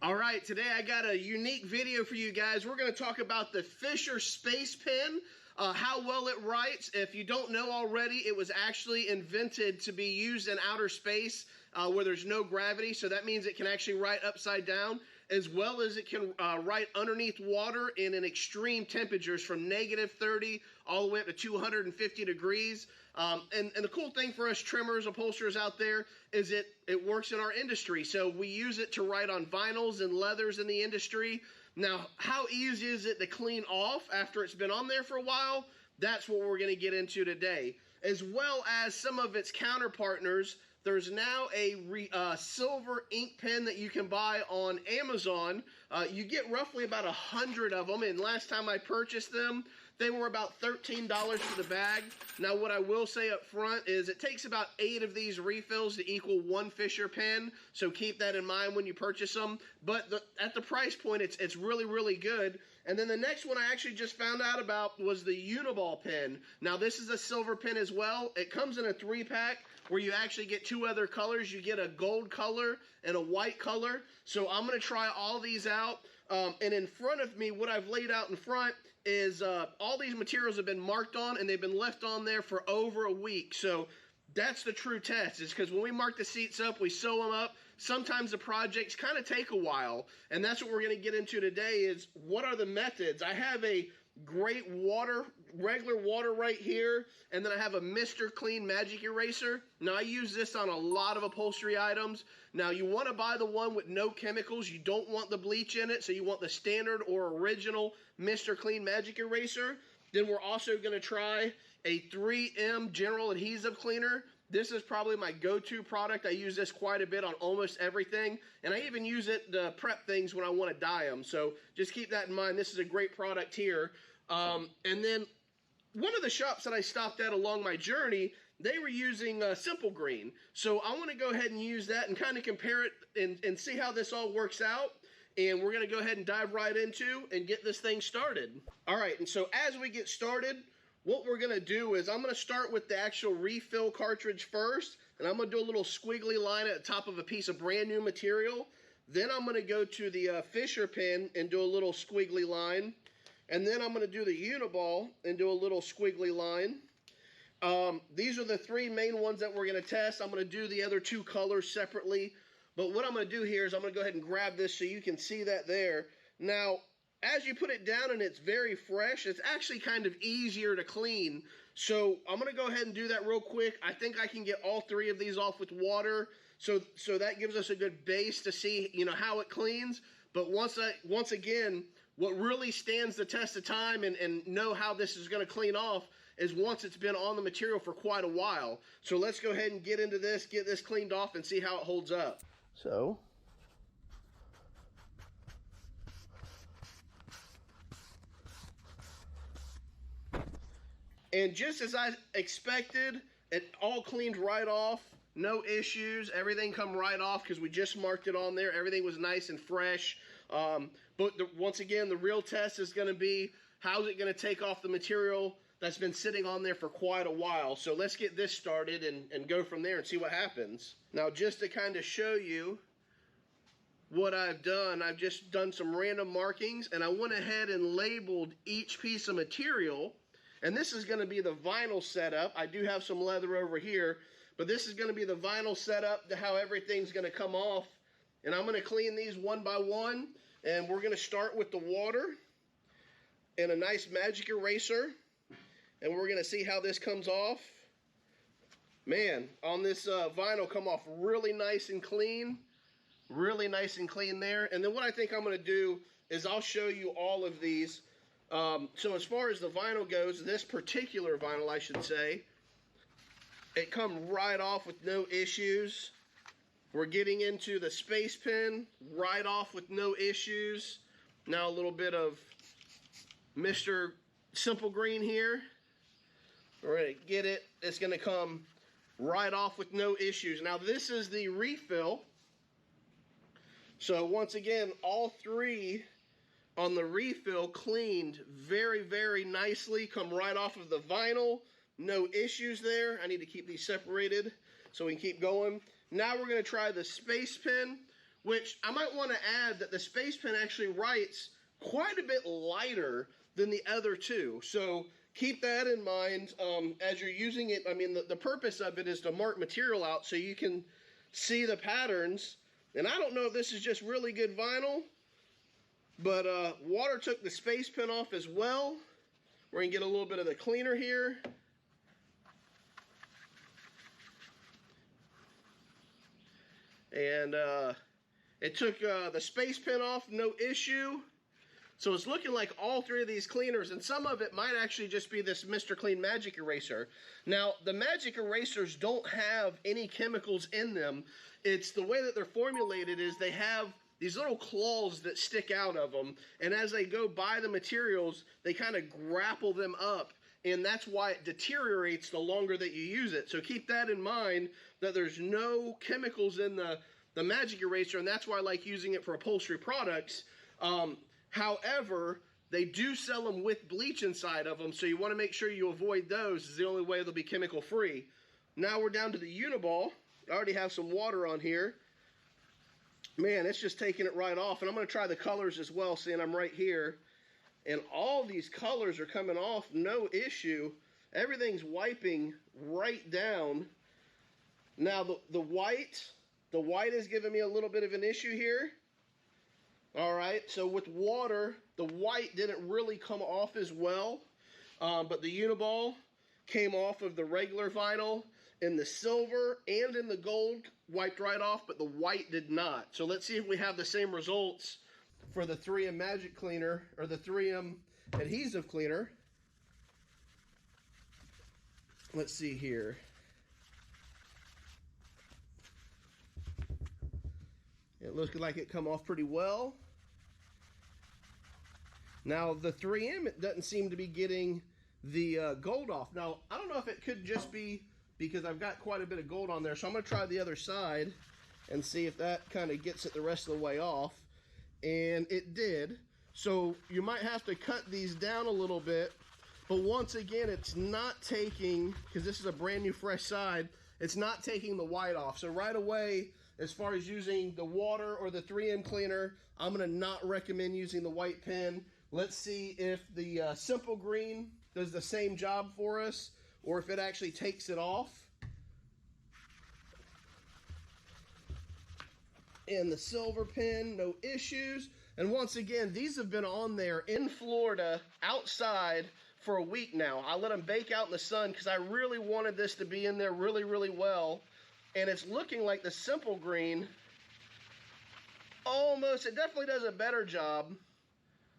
All right, today I got a unique video for you guys. We're going to talk about the Fisher Space Pen, how well it writes. If you don't know already, it was actually invented to be used in outer space where there's no gravity. So that means it can actually write upside down, as well as it can write underneath water in an extreme temperatures from -30 all the way up to 250 degrees. And the cool thing for us trimmers, upholsterers out there is it works in our industry. So we use it to write on vinyls and leathers in the industry. Now, how easy is it to clean off after it's been on there for a while? That's what we're going to get into today, as well as some of its counterpartners. There's now a silver ink pen that you can buy on Amazon. You get roughly about 100 of them, and last time I purchased them, they were about $13 for the bag. Now, what I will say up front is it takes about 8 of these refills to equal 1 Fisher pen, so keep that in mind when you purchase them. But at the price point, it's really, really good. And then the next one I actually just found out about was the Uni-ball pen. Now, this is a silver pen as well. It comes in a 3-pack where you actually get 2 other colors. You get a gold color and a white color. So I'm going to try all these out. And in front of me, what I've laid out in front is all these materials have been marked on, and they've been left on there for over a week. So that's the true test, is because when we mark the seats up, we sew them up. Sometimes the projects kind of take a while, and that's what we're going to get into today is what are the methods. I have a great regular water right here, and then I have a Mr. Clean Magic Eraser. Now, I use this on a lot of upholstery items. Now, you want to buy the one with no chemicals. You don't want the bleach in it, so you want the standard or original Mr. Clean Magic Eraser. Then we're also going to try a 3M General Adhesive Cleaner. This is probably my go-to product. I use this quite a bit on almost everything, and I even use it to prep things when I want to dye them. So just keep that in mind. This is a great product here. And then one of the shops that I stopped at along my journey, they were using Simple Green. So I want to go ahead and use that and kind of compare it and see how this all works out. And we're going to go ahead and dive right into and get this thing started. All right, and so as we get started, what we're going to do is I'm going to start with the actual refill cartridge first, and I'm going to do a little squiggly line at the top of a piece of brand new material. Then I'm going to go to the Fisher pen and do a little squiggly line. And then I'm going to do the Uni-ball and do a little squiggly line. These are the 3 main ones that we're going to test. I'm going to do the other 2 colors separately. But what I'm going to do here is I'm going to go ahead and grab this so you can see that there. Now, as you put it down and it's very fresh, it's actually kind of easier to clean. So I'm going to go ahead and do that real quick. I think I can get all 3 of these off with water. So that gives us a good base to see, how it cleans. But once again, what really stands the test of time and know how this is going to clean off is once it's been on the material for quite a while. So let's go ahead and get into this, get this cleaned off, and see how it holds up. So and just as I expected, it all cleaned right off. No issues. Everything come right off because we just marked it on there. Everything was nice and fresh. But once again, the real test is going to be how's it going to take off the material that's been sitting on there for quite a while. So let's get this started and go from there and see what happens. Now, just to kind of show you what I've just done some random markings, and I went ahead and labeled each piece of material. And this is going to be the vinyl setup. I do have some leather over here, but this is going to be the vinyl setup to how everything's going to come off. And I'm going to clean these one by one, and we're going to start with the water and a nice magic eraser, and we're going to see how this comes off. Man, on this vinyl come off really nice and clean. Really nice and clean there. And then what I think I'm going to do is I'll show you all of these. So as far as the vinyl goes, this particular vinyl, I should say, it come right off with no issues. We're getting into the space pen right off with no issues. Now a little bit of Mr. Simple Green here. We're going to get it. It's going to come right off with no issues. Now this is the refill. So once again, all 3 on the refill cleaned very, very nicely. Come right off of the vinyl. No issues there. I need to keep these separated so we can keep going. Now we're going to try the space pen. which I might want to add that the Space Pen actually writes quite a bit lighter than the other two. So keep that in mind as you're using it. I mean, the purpose of it is to mark material out so you can see the patterns. And I don't know if this is just really good vinyl, but water took the Space Pen off as well. We're going to get a little bit of the cleaner here. And it took the Space Pen off, no issue. So it's looking like all three of these cleaners, and some of it might actually just be this Mr. Clean Magic Eraser. Now, the Magic Erasers don't have any chemicals in them. It's the way that they're formulated is they have these little claws that stick out of them, and as they go by the materials, they kind of grapple them up, and that's why it deteriorates the longer that you use it. So keep that in mind, that there's no chemicals in the Magic Eraser, and that's why I like using it for upholstery products. However, they do sell them with bleach inside of them, so you want to make sure you avoid those. It's the only way they'll be chemical free. Now we're down to the Uni-ball. I already have some water on here. Man, it's just taking it right off. And I'm going to try the colors as well, seeing I'm right here. And all these colors are coming off, no issue. Everything's wiping right down. Now the white is giving me a little bit of an issue here. All right, so with water, the white didn't really come off as well, but the Uni-ball came off of the regular vinyl, and the silver and in the gold wiped right off, but the white did not. So let's see if we have the same results for the 3M Magic Cleaner, or the 3M Adhesive Cleaner. Let's see here. It looks like it come off pretty well. Now the 3M, it doesn't seem to be getting the gold off. Now, I don't know if it could just be because I've got quite a bit of gold on there, so I'm going to try the other side and see if that kind of gets it the rest of the way off. And it did. So you might have to cut these down a little bit, but once again, it's not taking, because this is a brand new fresh side, it's not taking the white off. So right away, as far as using the water or the 3M cleaner, I'm going to not recommend using the white pen. Let's see if the simple green does the same job for us, or if it actually takes it off. And the silver pen, no issues. And once again, these have been on there in Florida outside for a week now. I let them bake out in the sun because I really wanted this to be in there really, really well. And it's looking like the simple green almost, it definitely does a better job.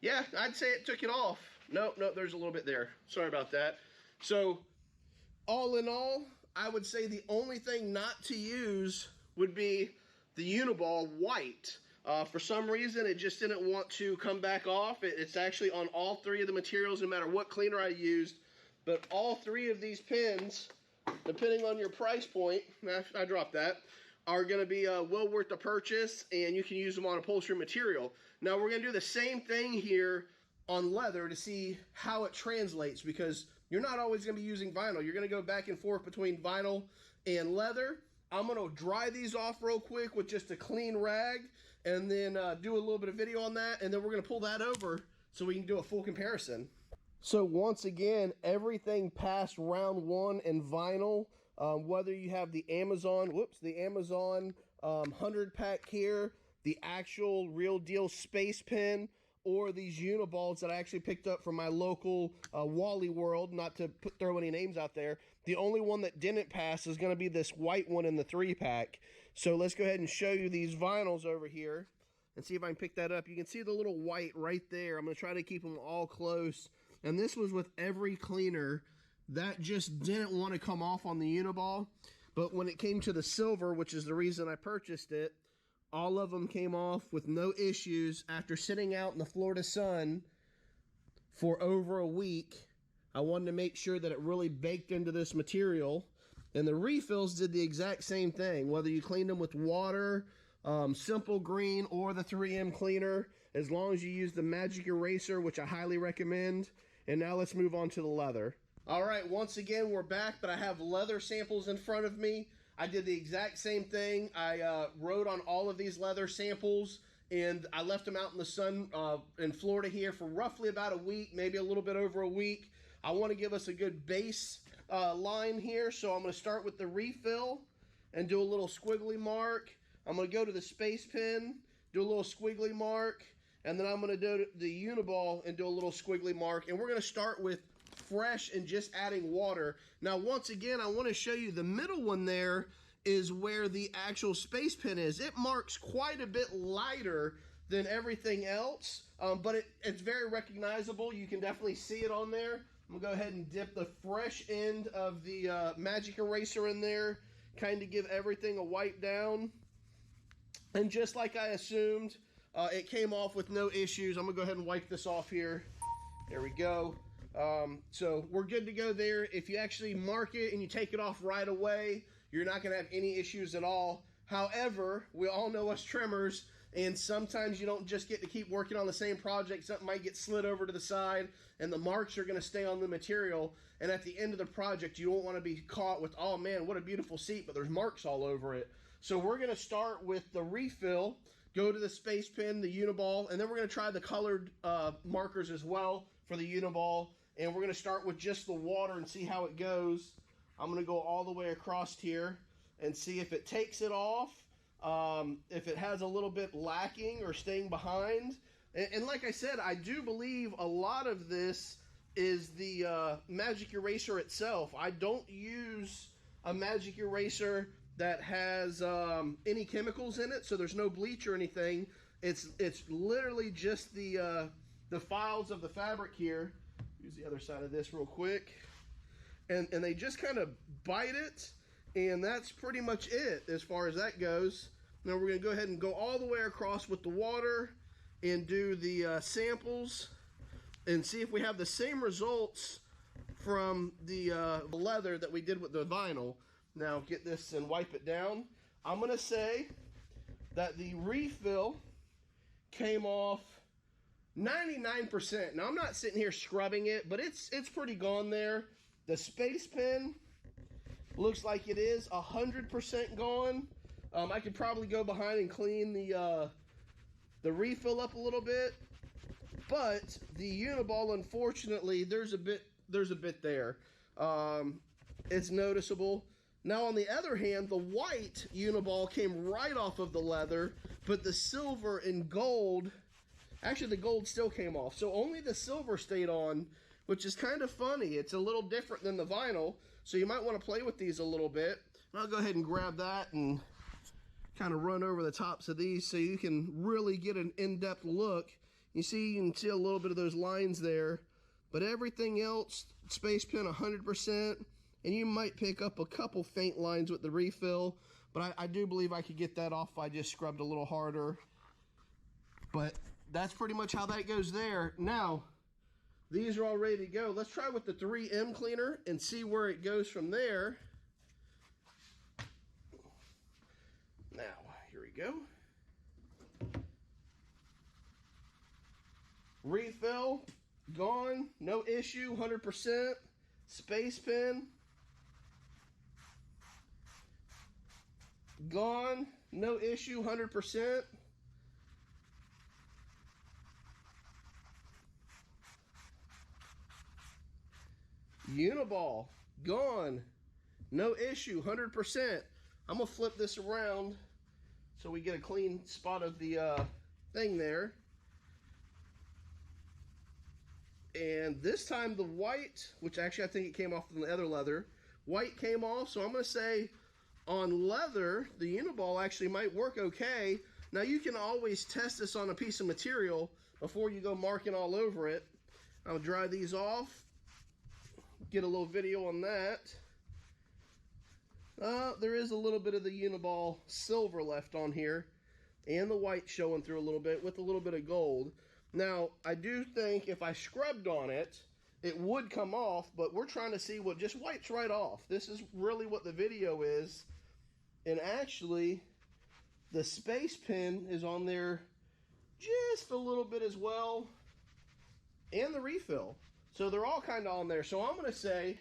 Yeah, I'd say it took it off. No, there's a little bit there. Sorry about that. So, all in all, I would say the only thing not to use would be the Uni-ball white. For some reason, it just didn't want to come back off. It's actually on all three of the materials, no matter what cleaner I used. But all three of these pens, depending on your price point, I dropped that, are going to be well worth the purchase, and you can use them on upholstery material. Now, we're going to do the same thing here on leather to see how it translates, because you're not always going to be using vinyl. You're going to go back and forth between vinyl and leather. I'm going to dry these off real quick with just a clean rag, and then do a little bit of video on that, and then we're going to pull that over so we can do a full comparison. So once again, everything passed round one in vinyl. Whether you have the Amazon 100-pack here, the actual real deal Space Pen, or these Uni-balls that I actually picked up from my local Wally World, not to throw any names out there. The only one that didn't pass is going to be this white one in the 3-pack. So let's go ahead and show you these vinyls over here and see if I can pick that up. You can see the little white right there. I'm going to try to keep them all close. And this was with every cleaner. That just didn't want to come off on the Uni-ball. But when it came to the silver, which is the reason I purchased it, all of them came off with no issues after sitting out in the Florida sun for over a week. I wanted to make sure that it really baked into this material. And the refills did the exact same thing. Whether you cleaned them with water, simple green, or the 3M cleaner, as long as you use the Magic Eraser, which I highly recommend. And now let's move on to the leather. All right, once again, we're back, but I have leather samples in front of me. I did the exact same thing. I wrote on all of these leather samples, and I left them out in the sun in Florida here for roughly about a week, maybe a little bit over a week. I want to give us a good base line here, so I'm going to start with the refill and do a little squiggly mark. I'm going to go to the space pen, do a little squiggly mark, and then I'm going to do the Uni-ball and do a little squiggly mark. And we're going to start with fresh and just adding water. Now, once again, I want to show you the middle one there is where the actual space pen is. It marks quite a bit lighter than everything else, but it's very recognizable. You can definitely see it on there. I'm going to go ahead and dip the fresh end of the magic eraser in there, kind of give everything a wipe down. And just like I assumed, it came off with no issues. I'm going to go ahead and wipe this off here. There we go. So we're good to go there. If you actually mark it and you take it off right away, you're not going to have any issues at all. However, we all know us trimmers, and sometimes you don't just get to keep working on the same project. Something might get slid over to the side, and the marks are going to stay on the material. And at the end of the project, you don't want to be caught with, oh man, what a beautiful seat, but there's marks all over it. So we're going to start with the refill, go to the space pen, the Uni-ball, and then we're going to try the colored markers as well for the Uni-ball. And we're going to start with just the water and see how it goes. I'm going to go all the way across here and see if it takes it off, if it has a little bit lacking or staying behind. And like I said, I do believe a lot of this is the magic eraser itself. I don't use a magic eraser that has any chemicals in it, so there's no bleach or anything. It's literally just the files of the fabric here. Use the other side of this real quick. And they just kind of bite it, and that's pretty much it as far as that goes. Now we're going to go ahead and go all the way across with the water and do the samples and see if we have the same results from the leather that we did with the vinyl. Now get this and wipe it down. I'm going to say that the refill came off 99%. Now I'm not sitting here scrubbing it, but it's pretty gone there. The space pen looks like it is 100% gone. I could probably go behind and clean the refill up a little bit, but the Uni-ball, unfortunately, there's a bit there. It's noticeable. Now on the other hand, the white Uni-ball came right off of the leather, but the silver and gold, actually the gold still came off, so only the silver stayed on, which is kind of funny. It's a little different than the vinyl, so you might want to play with these a little bit. I'll go ahead and grab that and kind of run over the tops of these so you can really get an in-depth look. You can see a little bit of those lines there, but everything else, space pen 100%, and you might pick up a couple faint lines with the refill, but I do believe I could get that off if I just scrubbed a little harder. But that's pretty much how that goes there. Now, these are all ready to go. Let's try with the 3M cleaner and see where it goes from there. Now, here we go. Refill, gone, no issue, 100%. Space pen, gone, no issue, 100%. Uni-ball, gone, no issue, 100%. I'm gonna flip this around so we get a clean spot of the thing there. And this time the white, which actually I think it came off from the other leather, white came off, so I'm gonna say on leather, the Uni-ball actually might work okay. Now you can always test this on a piece of material before you go marking all over it. I'll dry these off. Get a little video on that. There is a little bit of the Uni-ball silver left on here, and the white showing through a little bit with a little bit of gold. Now, I do think if I scrubbed on it, it would come off, but we're trying to see what just wipes right off. This is really what the video is. And actually, the space pen is on there just a little bit as well, and the refill. So they're all kind of on there. So I'm going to say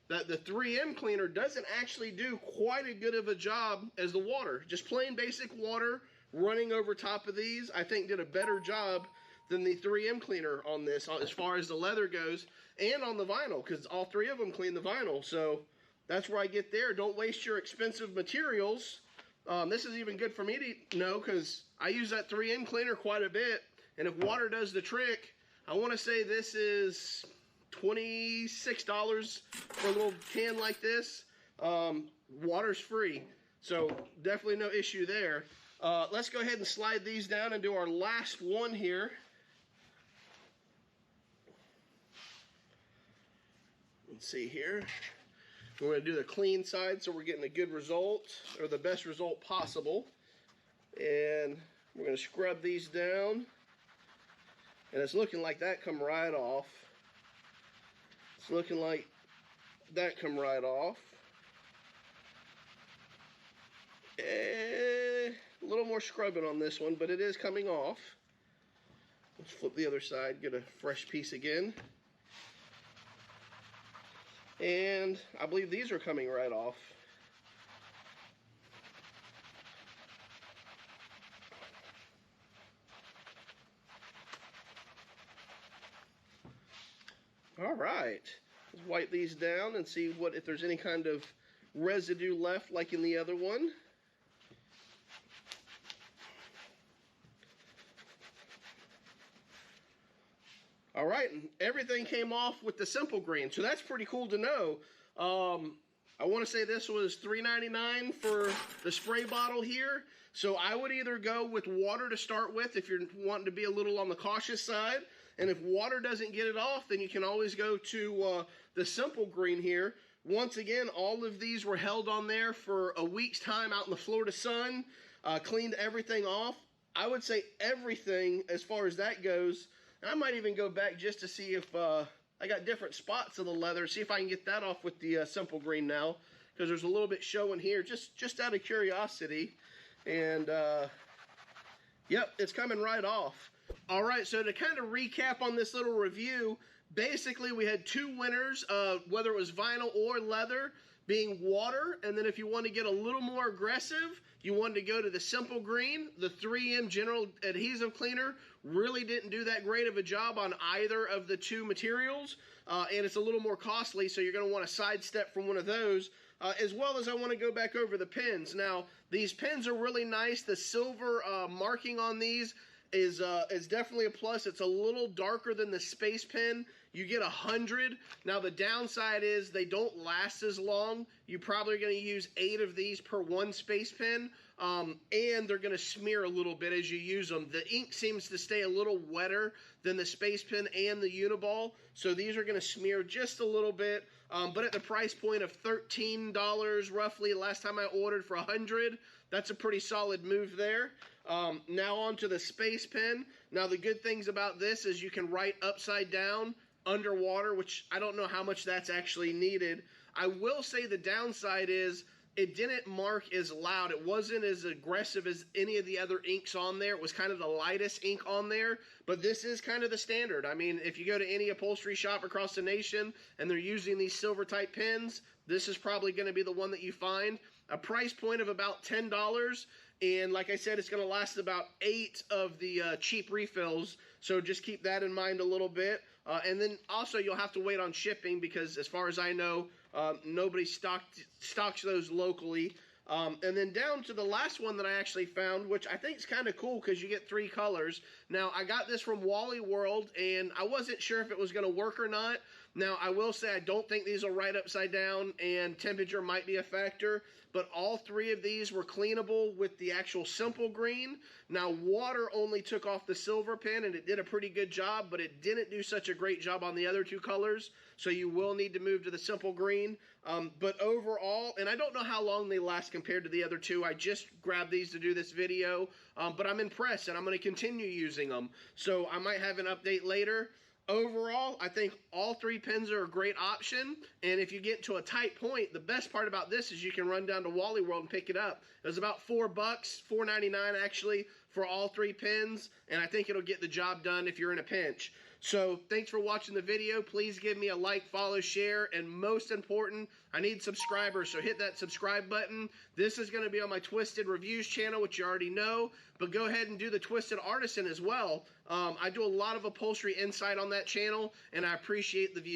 that the 3M cleaner doesn't actually do quite as good of a job as the water. Just plain basic water running over top of these, I think did a better job than the 3M cleaner on this as far as the leather goes, and on the vinyl, because all three of them clean the vinyl. So that's where I get there. Don't waste your expensive materials. This is even good for me to know, because I use that 3M cleaner quite a bit, and if water does the trick, I want to say this is $26 for a little can like this. Water's free, so definitely no issue there. Let's go ahead and slide these down and do our last one here. Let's see here. We're going to do the clean side so we're getting a good result, or the best result possible. And we're going to scrub these down. And it's looking like that come right off. It's looking like that come right off. A little more scrubbing on this one, but it is coming off. Let's flip the other side, get a fresh piece again. And I believe these are coming right off. All right, let's wipe these down and see if there's any kind of residue left like in the other one. All right, and everything came off with the simple green, so that's pretty cool to know. I want to say this was $3.99 for the spray bottle here. So I would either go with water to start with if you're wanting to be a little on the cautious side. And if water doesn't get it off, then you can always go to the simple green here. Once again, all of these were held on there for a week's time out in the Florida sun. Cleaned everything off. I would say everything as far as that goes. I might even go back just to see if I got different spots of the leather, see if I can get that off with the simple green now, because there's a little bit showing here, just out of curiosity. And yep, it's coming right off. All right, so to kind of recap on this little review, basically we had two winners, whether it was vinyl or leather, being water, and then if you want to get a little more aggressive, you wanted to go to the simple green. The 3M General Adhesive Cleaner really didn't do that great of a job on either of the two materials, and it's a little more costly, so you're going to want to sidestep from one of those, as well as I want to go back over the pins. Now, these pins are really nice. The silver marking on these is definitely a plus. It's a little darker than the space pen. You get 100. Now the downside is they don't last as long. You're probably going to use 8 of these per one space pen, and they're going to smear a little bit as you use them. The ink seems to stay a little wetter than the space pen and the Uni-ball, so these are going to smear just a little bit. But at the price point of $13 roughly, last time I ordered for 100, that's a pretty solid move there. Now on to the space pen. Now the good things about this is you can write upside down underwater, which I don't know how much that's actually needed. I will say the downside is it didn't mark as loud. It wasn't as aggressive as any of the other inks on there. It was kind of the lightest ink on there, but this is kind of the standard. I mean, if you go to any upholstery shop across the nation and they're using these silver type pens, this is probably going to be the one that you find. A price point of about $10, and like I said, it's going to last about 8 of the cheap refills, so just keep that in mind a little bit. And then also you'll have to wait on shipping, because as far as I know, nobody stocks those locally. And then down to the last one that I actually found, which I think is kind of cool because you get 3 colors. Now, I got this from Wally World, and I wasn't sure if it was going to work or not. Now, I will say I don't think these will write upside down, and temperature might be a factor, but all 3 of these were cleanable with the actual simple green. Now, water only took off the silver pen, and it did a pretty good job, but it didn't do such a great job on the other 2 colors, so you will need to move to the simple green. But overall, and I don't know how long they last compared to the other 2. I just grabbed these to do this video, but I'm impressed, and I'm going to continue using them. So I might have an update later. Overall, I think all 3 pens are a great option, and if you get to a tight point, the best part about this is you can run down to Wally World and pick it up. It was about $4, $4.99 actually, for all 3 pins, and I think it'll get the job done if you're in a pinch. So thanks for watching the video. Please give me a like, follow, share, and most important, I need subscribers, so hit that subscribe button. This is going to be on my Twisted Reviews channel, which you already know, but go ahead and do the Twisted Artisan as well. I do a lot of upholstery insight on that channel, and I appreciate the views.